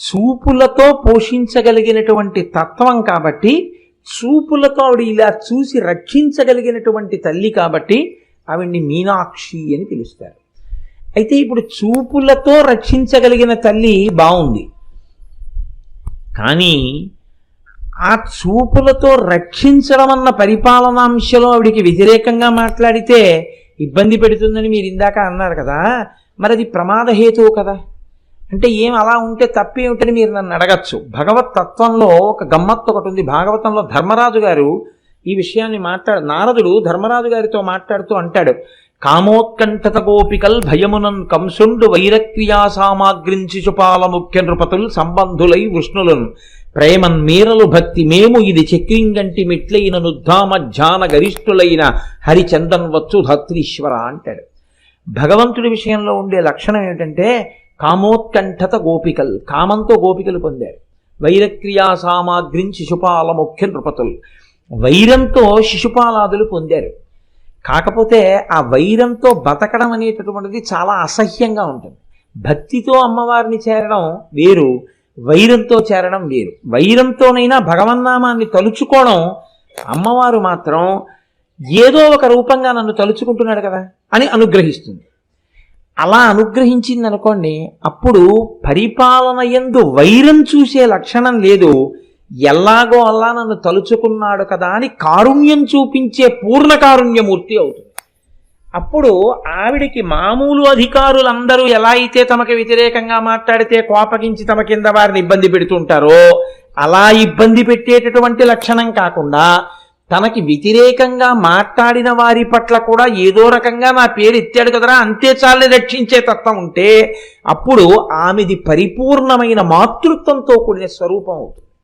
చూపులతో పోషించగలిగినటువంటి తత్వం కాబట్టి, చూపులతో ఆవిడ ఇలా చూసి రక్షించగలిగినటువంటి తల్లి కాబట్టి ఆవిడ్ని మీనాక్షి అని పిలుస్తారు. అయితే ఇప్పుడు చూపులతో రక్షించగలిగిన తల్లి బాగుంది, కానీ ఆ చూపులతో రక్షించడం అన్న పరిపాలనాంశలో ఆవిడికి వ్యతిరేకంగా మాట్లాడితే ఇబ్బంది పెడుతుందని మీరు ఇందాక అన్నారు కదా, మరి అది ప్రమాదహేతువు కదా. అంటే ఏం అలా ఉంటే తప్పేమిటని మీరు నన్ను అడగచ్చు. భగవత్ తత్వంలో ఒక గమ్మత్తు ఒకటి ఉంది. భాగవతంలో ధర్మరాజు గారు ఈ విషయాన్ని నారదుడు ధర్మరాజు గారితో మాట్లాడుతూ అంటాడు, కామోత్కంఠత గోపికల్ భయమునన్ కంసుండు వైరక్రియా సామాగ్రించి చుపాల ముఖ్య నృపతుల్ సంబంధులై వృష్ణులను ప్రేమన్ మీరలు భక్తి మేము ఇది చక్రింగంటి మిట్లైన నుద్ధామ ధ్యాన గరిష్ఠులైన హరిచందన్ వచ్చు ధత్రీశ్వర అంటాడు. భగవంతుడి విషయంలో ఉండే లక్షణం ఏమిటంటే కామోత్కంఠత గోపికల్, కామంతో గోపికలు పొందారు. వైరక్రియా సామాగ్రించి శిశుపాల ముఖ్య నృపతులు, వైరంతో శిశుపాలాదులు పొందారు. కాకపోతే ఆ వైరంతో బతకడం అనేటటువంటిది చాలా అసహ్యంగా ఉంటుంది. భక్తితో అమ్మవారిని చేరడం వేరు, వైరంతో చేరడం వేరు. వైరంతోనైనా భగవన్నామాన్ని తలుచుకోవడం, అమ్మవారు మాత్రం ఏదో ఒక రూపంగా నన్ను తలుచుకుంటున్నాడు కదా అని అనుగ్రహిస్తుంది. అలా అనుగ్రహించింది అనుకోండి, అప్పుడు పరిపాలన యందు వైరం చూసే లక్షణం లేదు, ఎలాగో అలా నన్ను తలుచుకున్నాడు కదా అని కారుణ్యం చూపించే పూర్ణ కారుణ్యమూర్తి అవుతుంది. అప్పుడు ఆవిడికి మామూలు అధికారులందరూ ఎలా అయితే తమకి వ్యతిరేకంగా మాట్లాడితే కోపగించి తమ కింద వారిని ఇబ్బంది పెడుతుంటారో అలా ఇబ్బంది పెట్టేటటువంటి లక్షణం కాకుండా, తనకి వ్యతిరేకంగా మాట్లాడిన వారి పట్ల కూడా ఏదో రకంగా నా పేరు ఎత్తాడు కదరా అంతే చాలని రక్షించే తత్వం ఉంటే అప్పుడు ఆమెది పరిపూర్ణమైన మాతృత్వంతో కూడిన స్వరూపం అవుతుంది.